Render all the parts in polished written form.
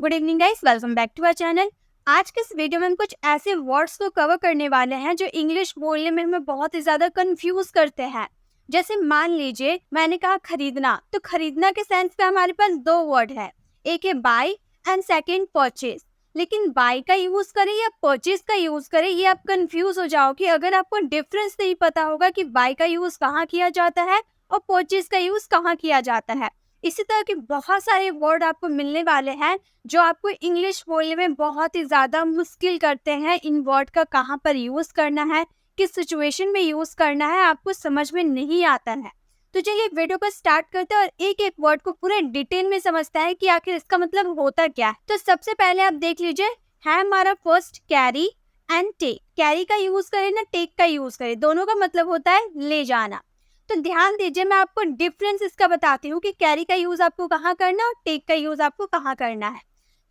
Good evening guys, welcome back to our channel. आज के इस वीडियो में हम कुछ ऐसे वर्ड्स को कवर करने वाले हैं जो इंग्लिश बोलने में हमें बहुत ही ज्यादा कंफ्यूज करते हैं। जैसे मान लीजिए मैंने कहा खरीदना, तो खरीदना के सेंस पे हमारे पास दो वर्ड है, एक है बाय एंड सेकंड परचेज। लेकिन बाय का यूज करें या परचेज का यूज करें, ये आप कंफ्यूज हो जाओगे अगर आपको डिफरेंस नहीं पता होगा कि बाय का यूज कहाँ किया जाता है और परचेज का यूज कहाँ किया जाता है। इसी तरह के बहुत सारे वर्ड आपको मिलने वाले हैं जो आपको इंग्लिश बोलने में बहुत ही ज़्यादा मुश्किल करते हैं। इन वर्ड का कहाँ पर यूज़ करना है, किस सिचुएशन में यूज़ करना है, आपको समझ में नहीं आता है। तो चलिए वीडियो को स्टार्ट करते हैं और एक एक वर्ड को पूरे डिटेल में समझते हैं कि आखिर इसका मतलब होता क्या है। तो सबसे पहले आप देख लीजिए, है हमारा first carry and take. Carry का यूज़ करें ना टेक का यूज़ करें, दोनों का मतलब होता है ले जाना। तो ध्यान दीजिए, मैं आपको डिफरेंस इसका बताती हूँ कि कैरी का यूज आपको कहाँ करना और टेक का यूज आपको कहाँ करना है।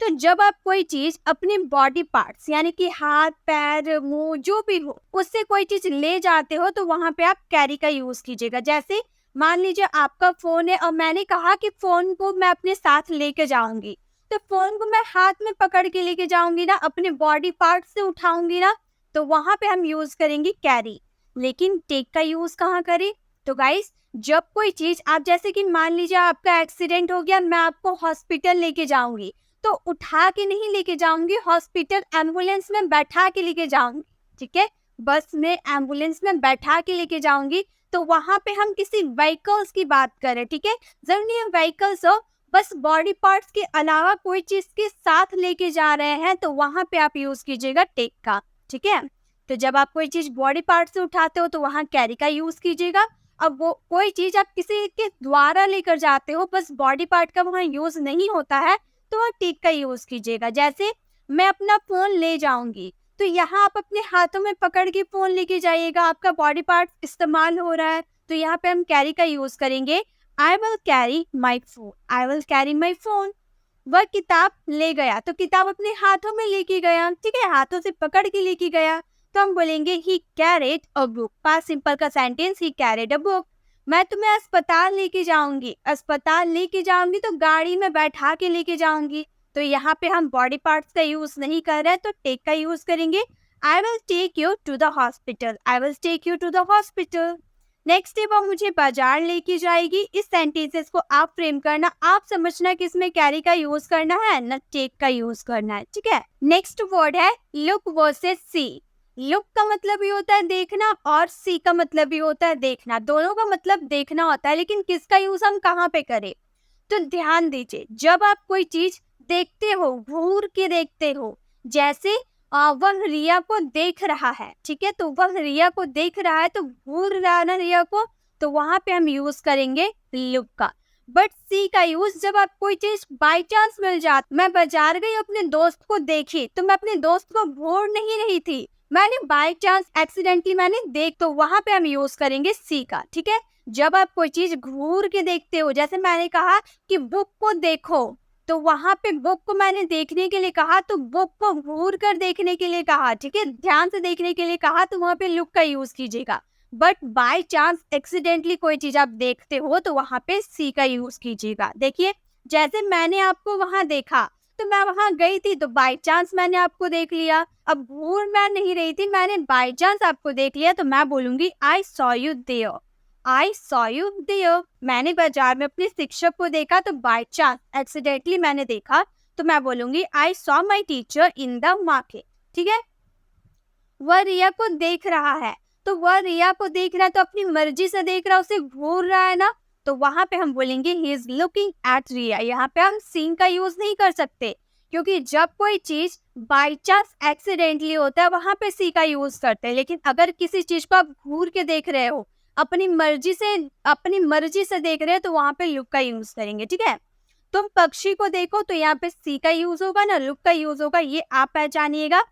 तो जब आप कोई चीज अपने बॉडी पार्ट्स यानी कि हाथ पैर मुंह जो भी हो उससे कोई चीज ले जाते हो तो वहां पे आप कैरी का यूज कीजिएगा। जैसे मान लीजिए आपका फोन है और मैंने कहा कि फोन को मैं अपने साथ लेके जाऊंगी, तो फोन को मैं हाथ में पकड़ के लेके जाऊंगी ना, अपने बॉडी पार्ट से उठाऊंगी ना, तो वहां पे हम यूज करेंगे कैरी। लेकिन टेक का यूज कहाँ करें? तो गाइस, जब कोई चीज आप जैसे कि मान लीजिए आपका एक्सीडेंट हो गया, मैं आपको हॉस्पिटल लेके जाऊंगी, तो उठा के नहीं लेके जाऊंगी, हॉस्पिटल एम्बुलेंस में बैठा के लेके जाऊंगी। ठीक है, बस में एम्बुलेंस में बैठा के लेके जाऊंगी, तो वहां पे हम किसी व्हीकल्स की बात करें। ठीक है, जरूर नहीं व्हीकल्स हो, बस बॉडी पार्ट्स के अलावा कोई चीज के साथ लेके जा रहे हैं, तो वहां पे आप यूज कीजिएगा टेक का। ठीक है, तो जब आप कोई चीज बॉडी पार्ट से उठाते हो तो वहां कैरी का यूज कीजिएगा। अब वो कोई चीज आप किसी के द्वारा लेकर जाते हो, बस बॉडी पार्ट का वहाँ यूज नहीं होता है, तो वहाँ टेक का यूज कीजिएगा। जैसे मैं अपना फोन ले जाऊंगी, तो यहाँ आप अपने हाथों में पकड़ के फोन लेके जाइएगा, आपका बॉडी पार्ट इस्तेमाल हो रहा है, तो यहाँ पे हम कैरी का यूज करेंगे। I will carry my phone, I will carry my phone. वह किताब ले गया, तो किताब अपने हाथों में लेके गया। ठीक है, हाथों से पकड़ के लेके गया, तो हम बोलेंगे he carried a book. Past simple का sentence, he carried a book. मैं तुम्हें अस्पताल लेके जाऊंगी, अस्पताल लेके जाऊंगी तो गाड़ी में बैठा के लेके जाऊंगी, तो यहाँ पे हम बॉडी पार्ट्स का यूज नहीं कर रहे हैं, तो टेक का यूज करेंगे। I will take you to the hospital, I will take you to the hospital. Next है, वो मुझे बाजार लेके जाएगी। इस सेंटेंसेस को आप फ्रेम करना, आप समझना कि इसमें कैरी का यूज करना है ना टेक का यूज करना है। ठीक है, नेक्स्ट वर्ड है लुक वर्सेस सी। लुक का मतलब भी होता है देखना और सी का मतलब भी होता है देखना, दोनों का मतलब देखना होता है, लेकिन किसका यूज हम कहाँ पे करें? तो ध्यान दीजिए, जब आप कोई चीज देखते हो, घूर के देखते हो, जैसे वह रिया को देख रहा है। ठीक है, तो वह रिया को देख रहा है तो घूर रहा है ना रिया को, तो वहां पे हम यूज करेंगे लुक का। बट सी का यूज जब आप कोई चीज बाई चांस मिल जाती, मैं बाजार गई अपने दोस्त को देखी, तो मैं अपने दोस्त को घूर नहीं रही थी, मैंने बाई चांस एक्सीडेंटली मैंने देख, तो वहां पे हम यूज करेंगे सी का। ठीक है, जब आप कोई चीज घूर के देखते हो, जैसे मैंने कहा कि बुक को देखो, तो वहां पे बुक को मैंने देखने के लिए कहा, तो बुक को घूर कर देखने के लिए कहा। ठीक है, ध्यान से देखने के लिए कहा, तो वहां पे लुक का यूज कीजिएगा। बट बाय चांस एक्सीडेंटली कोई चीज आप देखते हो तो वहां पे सी का यूज कीजिएगा। देखिए, जैसे मैंने आपको वहां देखा, तो मैं वहां गई थी, तो बाय चांस मैंने आपको देख लिया। अब घूर मैं नहीं रही थी, मैंने बाय चांस आपको देख लिया, तो मैं बोलूंगी I saw you there, I saw you there. मैंने बाजार में अपने शिक्षक को देखा, तो बाय चांस एक्सीडेंटली मैंने देखा, तो मैं बोलूंगी I saw my teacher in the market. ठीक है, वह रिया को देख रहा है, तो वह रिया को देख रहा है तो अपनी मर्जी से देख रहा है, उसे घूर रहा है ना, तो वहां पे हम बोलेंगे ही इज लुकिंग एट रिया। यहाँ पे हम सीन का यूज नहीं कर सकते, क्योंकि जब कोई चीज बाई चांस एक्सीडेंटली होता है वहां पे सी का यूज करते हैं। लेकिन अगर किसी चीज को आप घूर के देख रहे हो, अपनी मर्जी से देख रहे हो, तो वहां पे लुक का यूज करेंगे। ठीक है, तुम पक्षी को देखो, तो यहाँ पे सी का यूज होगा ना, लुक का यूज होगा, ये आप पहचानिएगा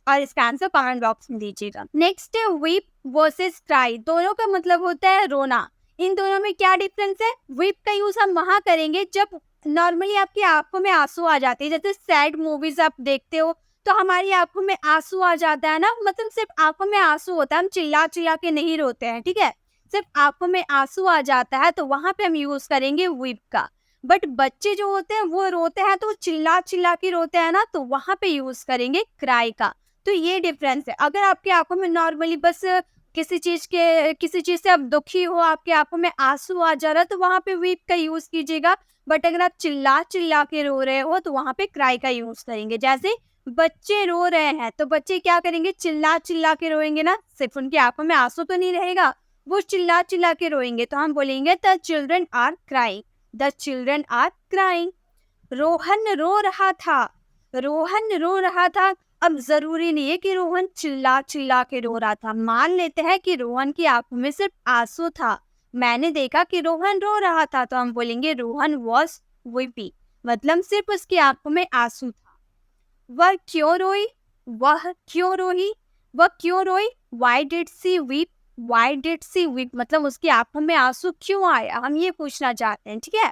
और इसका आंसर कमेंट बॉक्स में दीजिएगा। नेक्स्ट है वीप वर्सेस क्राई। दोनों का मतलब होता है रोना। इन दोनों में क्या डिफरेंस है? वीप का यूज हम वहां करेंगे जब नॉर्मली आपकी आंखों में आंसू आ जाते हैं, जैसे सैड मूवीज आप देखते हो तो हमारी आंखों में आंसू आ जाता है ना, मतलब सिर्फ आंखों में आंसू होता है, हम चिल्ला चिल्ला के नहीं रोते हैं। ठीक है, सिर्फ आंखों में आंसू आ जाता है, तो वहां पे हम यूज करेंगे वीप का। बट बच्चे जो होते हैं वो रोते हैं तो चिल्ला चिल्ला के रोते हैं ना, तो वहां पे यूज करेंगे क्राई का। तो ये डिफरेंस है। अगर आपकी आंखों में नॉर्मली बस किसी चीज से आप दुखी हो, आपकी आंखों में आंसू आ जा रहा है, तो वहां पे वीप का यूज कीजिएगा। बट अगर आप चिल्ला चिल्ला के रो रहे हो तो वहां पे क्राई का यूज करेंगे। जैसे बच्चे रो रहे हैं तो बच्चे क्या करेंगे, चिल्ला चिल्ला के रोएंगे ना, सिर्फ उनकी आंखों में आंसू तो नहीं रहेगा, वो चिल्ला चिल्ला के रोएंगे, तो हम बोलेंगे the children are crying, the children are crying. Rohan रो रहा था, रोहन रो रहा था। अब जरूरी नहीं है कि रोहन चिल्ला चिल्ला के रो रहा था। मान लेते हैं कि रोहन की आंखों में सिर्फ आंसू था, मैंने देखा कि रोहन रो रहा था, तो हम बोलेंगे रोहन वॉज वीपी, मतलब सिर्फ उसकी आंखों में आंसू था। वह क्यों रोई, वह क्यों रोई, वह क्यों रोई, why did she weep, why did she weep, मतलब उसकी आंखों में आंसू क्यों आया, हम ये पूछना चाहते हैं। ठीक है,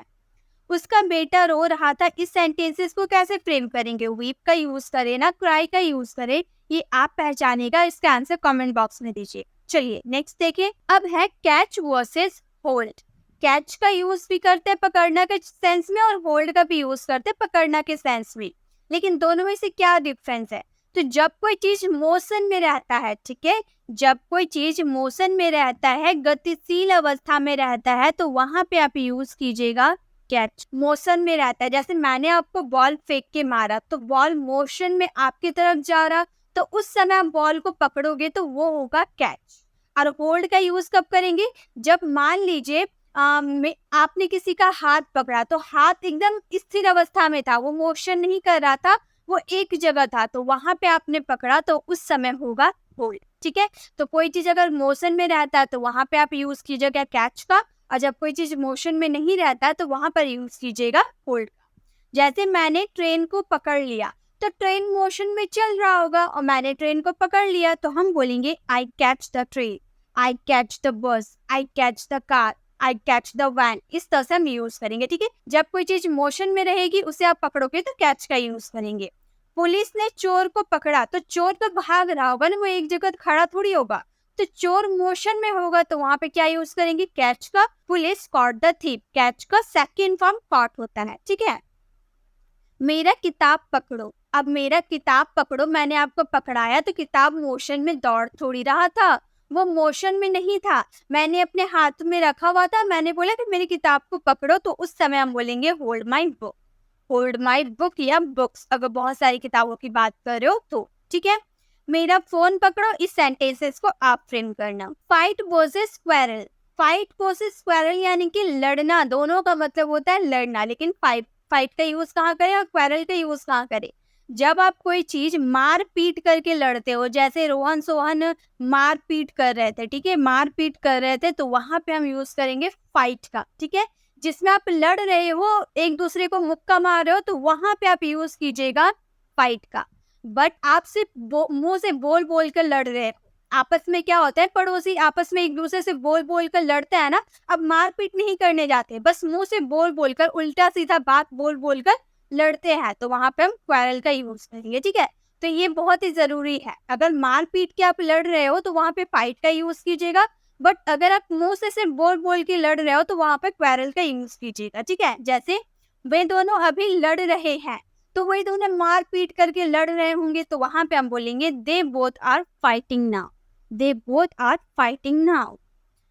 उसका बेटा रो रहा था, इस सेंटेंसेस को कैसे फ्रेम करेंगे, वीप का यूज करें ना क्राई का यूज करें, ये आप पहचानेगा। इसका आंसर कमेंट बॉक्स में दीजिए। चलिए नेक्स्ट देखिए, अब है कैच वर्सेस होल्ड। कैच का यूज भी करते हैं पकड़ना के सेंस में, और होल्ड का भी यूज करते हैं पकड़ना के सेंस में, लेकिन दोनों में से क्या डिफरेंस है। तो जब कोई चीज मोशन में रहता है, ठीक है, जब कोई चीज मोशन में रहता है, गतिशील अवस्था में रहता है, तो वहां पे आप यूज कीजिएगा कैच। मोशन में रहता है, जैसे मैंने आपको बॉल फेंक के मारा तो बॉल मोशन में आपकी तरफ जा रहा, तो उस समय आप बॉल को पकड़ोगे तो वो होगा कैच। और होल्ड का यूज कब करेंगे, जब मान लीजिए आपने किसी का हाथ पकड़ा, तो हाथ एकदम स्थिर अवस्था में था, वो मोशन नहीं कर रहा था, वो एक जगह था, तो वहां पे आपने पकड़ा, तो उस समय होगा होल्ड। ठीक है, तो कोई चीज अगर मोशन में रहता है तो वहां पे आप यूज कीजिएगा कैच का, और जब कोई चीज मोशन में नहीं रहता तो वहां पर यूज कीजिएगा होल्ड का। जैसे मैंने ट्रेन को पकड़ लिया, तो ट्रेन मोशन में चल रहा होगा और मैंने ट्रेन को पकड़ लिया, तो हम बोलेंगे I catch the train, I catch the bus, I catch the car, I catch the van. इस तरह से हम यूज करेंगे। ठीक है, जब कोई चीज मोशन में रहेगी उसे आप पकड़ोगे तो कैच का यूज करेंगे। पुलिस ने चोर को पकड़ा, तो चोर तो भाग रहा होगा ना, वो एक जगह खड़ा थोड़ी होगा, तो चोर मोशन में होगा, तो वहां पे क्या यूज करेंगे कैच का। Police caught the thief, catch का सेकंड फॉर्म कॉट होता है। ठीक है, मेरा किताब पकड़ो, अब मेरा किताब पकड़ो, मैंने आपको पकड़ाया तो किताब मोशन में दौड़ थोड़ी रहा था, वो मोशन में नहीं था, मैंने अपने हाथ में रखा हुआ था, मैंने बोला कि मेरी किताब को पकड़ो, तो उस समय हम बोलेंगे hold my book, hold my book या बुक्स, अगर बहुत सारी किताबों की बात कर रहे हो तो। ठीक है, मेरा फोन पकड़ो, इस सेंटेंसेस को आप फ्रेम करना। Fight versus squirrel, fight versus squirrel यानी कि लड़ना, दोनों का मतलब होता है लड़ना, लेकिन फाइट का यूज कहाँ करें और स्क्वेरल का यूज कहाँ करें, जब आप कोई चीज मार पीट करके लड़ते हो, जैसे रोहन सोहन मार पीट कर रहे थे, ठीक है, मार पीट कर रहे थे, तो वहां पे हम यूज करेंगे फाइट का। ठीक है, जिसमें आप लड़ रहे हो, एक दूसरे को मुक्का मार रहे हो, तो वहां पे आप यूज कीजिएगा फाइट का। बट आप सिर्फ मुंह से बोल बोल कर लड़ रहे हैं, आपस में क्या होता है, पड़ोसी आपस में एक दूसरे से बोल बोल कर लड़ते हैं ना, अब मारपीट नहीं करने जाते, बस मुंह से बोल बोल कर, उल्टा सीधा बात बोल बोल कर लड़ते हैं, तो वहां पे हम क्वेरल का यूज करेंगे। ठीक है, तो ये बहुत ही जरूरी है, अगर मारपीट के आप लड़ रहे हो तो वहां पे फाइट का यूज कीजिएगा, बट अगर आप मुंह से सिर्फ बोल बोल के लड़ रहे हो तो वहां पे क्वेरल का यूज कीजिएगा। ठीक है, जैसे वे दोनों अभी लड़ रहे हैं, तो वही दोनों मार पीट करके लड़ रहे होंगे, तो वहां पे हम बोलेंगे they both are fighting now, they both are fighting now.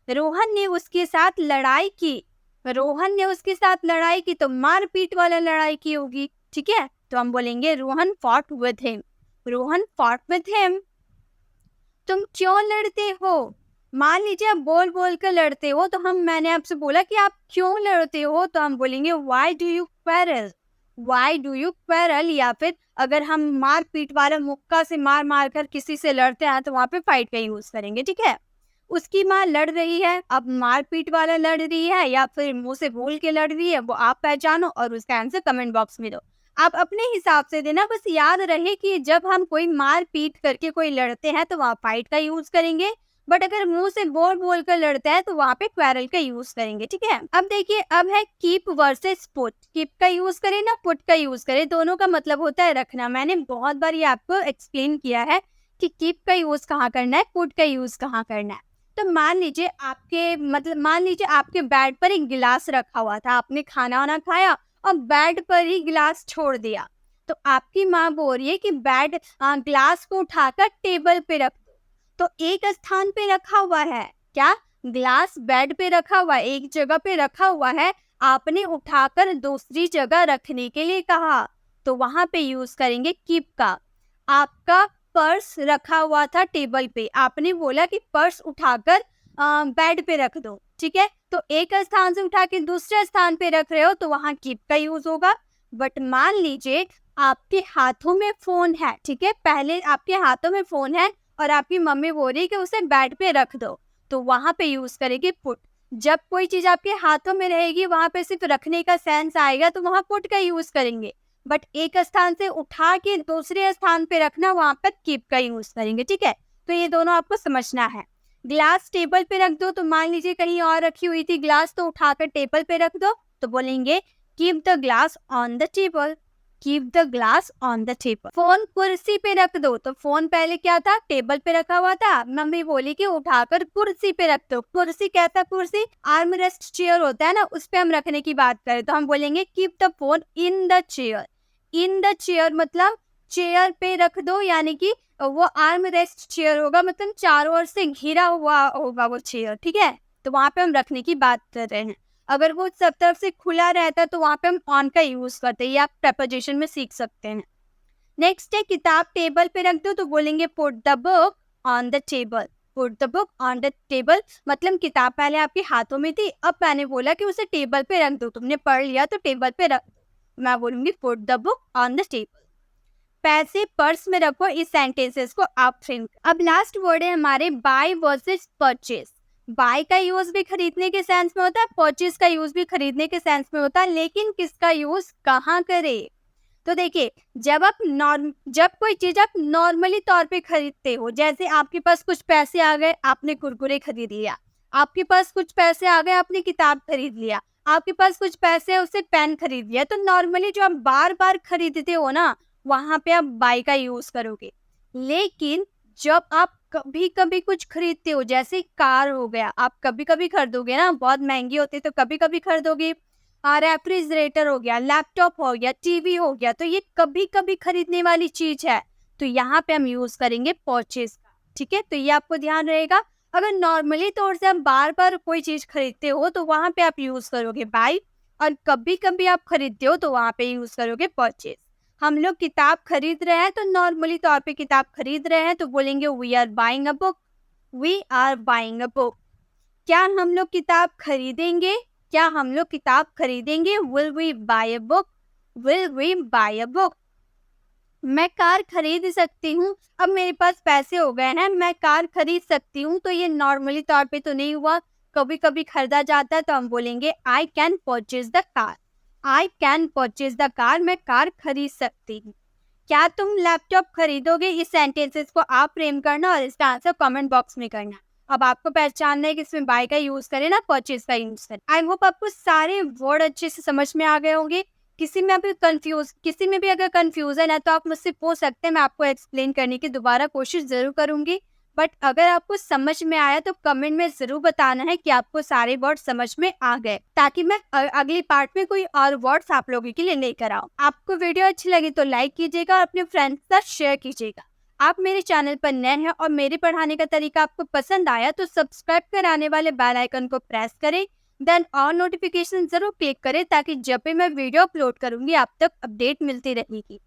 Rohan ने उसके साथ लड़ाई की, रोहन ने उसके साथ लड़ाई की, तो मार पीट वाला लड़ाई की होगी। ठीक है, तो हम बोलेंगे Rohan fought with him, Rohan fought with him. तुम क्यों लड़ते हो, मान लीजिए आप बोल बोल कर लड़ते हो, तो मैंने आपसे बोला कि आप क्यों लड़ते हो, तो हम बोलेंगे why do you quarrel, why do you quarrel. या फिर अगर हम मार पीट वाला मुक्का से मार मार कर किसी से लड़ते हैं तो वहां पे फाइट का यूज करेंगे। ठीक है, उसकी माँ लड़ रही है, अब मार पीट वाला लड़ रही है या फिर मुंह से बोल के लड़ रही है, वो आप पहचानो और उसका आंसर कमेंट बॉक्स में दो, आप अपने हिसाब से देना। बस याद रहे कि जब हम कोई मार पीट करके कोई लड़ते हैं तो वहाँ फाइट का यूज करेंगे, बट अगर मुंह से बोल बोल कर लड़ते हैं तो वहाँ पे क्वेरल का यूज करेंगे। ठीक है, अब देखिए, अब है कीप वर्सेस पुट, कीप का यूज करें ना पुट का यूज करें, दोनों का मतलब होता है रखना। मैंने बहुत बार ये आपको एक्सप्लेन किया है कि कीप का यूज कहाँ करना है, पुट का यूज कहाँ करना है। तो मान लीजिए आपके बेड पर एक गिलास रखा हुआ था, आपने खाना वाना खाया और बेड पर ही गिलास छोड़ दिया। तो आपकी माँ बोल रही है कि गिलास को उठाकर टेबल पे रख दो। तो एक स्थान पे रखा हुआ है, क्या ग्लास बेड पे रखा हुआ है, एक जगह पे रखा हुआ है, आपने उठाकर दूसरी जगह रखने के लिए कहा, तो वहां पे यूज करेंगे कीप का। आपका पर्स रखा हुआ था टेबल पे, आपने बोला कि पर्स उठाकर बेड पे रख दो, ठीक है। तो एक स्थान से उठा के दूसरे स्थान पे रख रहे हो तो वहां कीप का यूज होगा। बट मान लीजिए आपके हाथों में फोन है, ठीक है, पहले आपके हाथों में फोन है और आपकी मम्मी बोल रही है कि उसे बेड पे रख दो, तो वहां पे यूज करेंगे पुट। जब कोई चीज आपके हाथों में रहेगी वहां पे सिर्फ रखने का सेंस आएगा तो वहां पुट का यूज करेंगे। बट एक स्थान से उठा के दूसरे स्थान पे रखना, वहां पर कीप का यूज करेंगे, ठीक है। तो ये दोनों आपको समझना है। ग्लास टेबल पे रख दो, तो मान लीजिए कहीं और रखी हुई थी ग्लास, तो उठाकर टेबल पे रख दो, तो बोलेंगे keep the glass on the table, keep the glass on the table. Phone कुर्सी पे रख दो, तो फोन पहले क्या था, टेबल पे रखा हुआ था, मम्मी बोली कि उठाकर कुर्सी पे रख दो। कुर्सी कैसा कुर्सी, आर्म रेस्ट चेयर होता है ना, उस पे हम रखने की बात करें तो हम बोलेंगे keep the phone in the chair. In the chair मतलब चेयर पे रख दो, यानी कि वो आर्म रेस्ट चेयर होगा, मतलब चारों ओर से घिरा हुआ होगा वो चेयर, ठीक है। तो वहां पे हम रखने की बात कर रहे हैं। अगर वो सब तरफ से खुला रहता है तो वहां पे हम ऑन का यूज करते हैं, ये आप प्रपोजिशन में सीख सकते हैं। नेक्स्ट है किताब टेबल पे रख दो, तो बोलेंगे put the book on the table. Put the book on the table मतलब किताब पहले आपके हाथों में थी, अब मैंने बोला कि उसे टेबल पे रख दो, तुमने पढ़ लिया तो टेबल पे रख दो, मैं बोलूंगी put the book on the table. पैसे पर्स में रखो, इस सेंटेंसेस को आप फ्रेम। अब लास्ट वर्ड है हमारे बाय वर्सेस परचेज। बाय का यूज भी खरीदने के सेंस में होता है, परचेज का यूज भी खरीदने के सेंस में होता है, लेकिन किसका यूज कहाँ करें। तो देखिए, जब कोई चीज आप नॉर्मली तौर पे खरीदते हो, जैसे आपके पास कुछ पैसे आ गए आपने कुरकुरे खरीद लिया, आपके पास कुछ पैसे आ गए आपने किताब खरीद लिया, आपके पास कुछ पैसे उससे पेन खरीद लिया, तो नॉर्मली जो आप बार बार खरीदते हो ना, वहां पे आप बाय का यूज करोगे। लेकिन जब आप कभी कभी कुछ खरीदते हो, जैसे कार हो गया, आप कभी कभी खरीदोगे ना, बहुत महंगी होती है तो कभी कभी खरीदोगे। रेफ्रिजरेटर हो गया, लैपटॉप हो गया, टीवी हो गया, तो ये कभी कभी खरीदने वाली चीज है, तो यहाँ पे हम यूज करेंगे परचेज का, ठीक है। तो ये आपको ध्यान रहेगा। अगर नॉर्मली तौर से हम बार बार कोई चीज खरीदते हो तो वहां पे आप यूज करोगे बाय, और कभी कभी आप खरीदते हो तो वहां पे यूज करोगे परचेज। हम लोग किताब खरीद रहे हैं, तो नॉर्मली तौर पे किताब खरीद रहे हैं तो बोलेंगे we are buying a book, we are buying a book. क्या हम लोग किताब खरीदेंगे, क्या हम लोग किताब खरीदेंगे, will we buy a book, will we buy a book. मैं कार खरीद सकती हूँ, अब मेरे पास पैसे हो गए हैं, मैं कार खरीद सकती हूँ, तो ये नॉर्मली तौर पे तो नहीं हुआ, कभी कभी खरीदा जाता है तो हम बोलेंगे I can purchase the car, I can purchase the car, मैं कार खरीद सकती हूँ। क्या तुम लैपटॉप खरीदोगे, इस सेंटेंसेस को आप फ्रेम करना और इसका आंसर कमेंट बॉक्स में करना। अब आपको पहचानना है कि इसमें बाय का यूज करें ना परचेज का यूज करें। आई होप आपको सारे वर्ड अच्छे से समझ में आ गए होंगे। किसी में भी अगर कंफ्यूजन है तो आप मुझसे पूछ सकते हैं, मैं आपको एक्सप्लेन करने की दोबारा कोशिश जरूर करूंगी। बट अगर आपको समझ में आया तो कमेंट में जरूर बताना है कि आपको सारे वर्ड समझ में आ गए, ताकि मैं अगली पार्ट में कोई और वर्ड्स आप लोगों के लिए लेकर आऊं। आपको वीडियो अच्छी लगी तो लाइक कीजिएगा और अपने फ्रेंड्स के साथ शेयर कीजिएगा। आप मेरे चैनल पर नए हैं और मेरे पढ़ाने का तरीका आपको पसंद आया तो सब्सक्राइब कर आने वाले बेल आइकन को प्रेस करें, देन ऑल नोटिफिकेशन जरूर क्लिक करें, ताकि जब भी मैं वीडियो अपलोड करूंगी आप तक अपडेट मिलती रहेगी।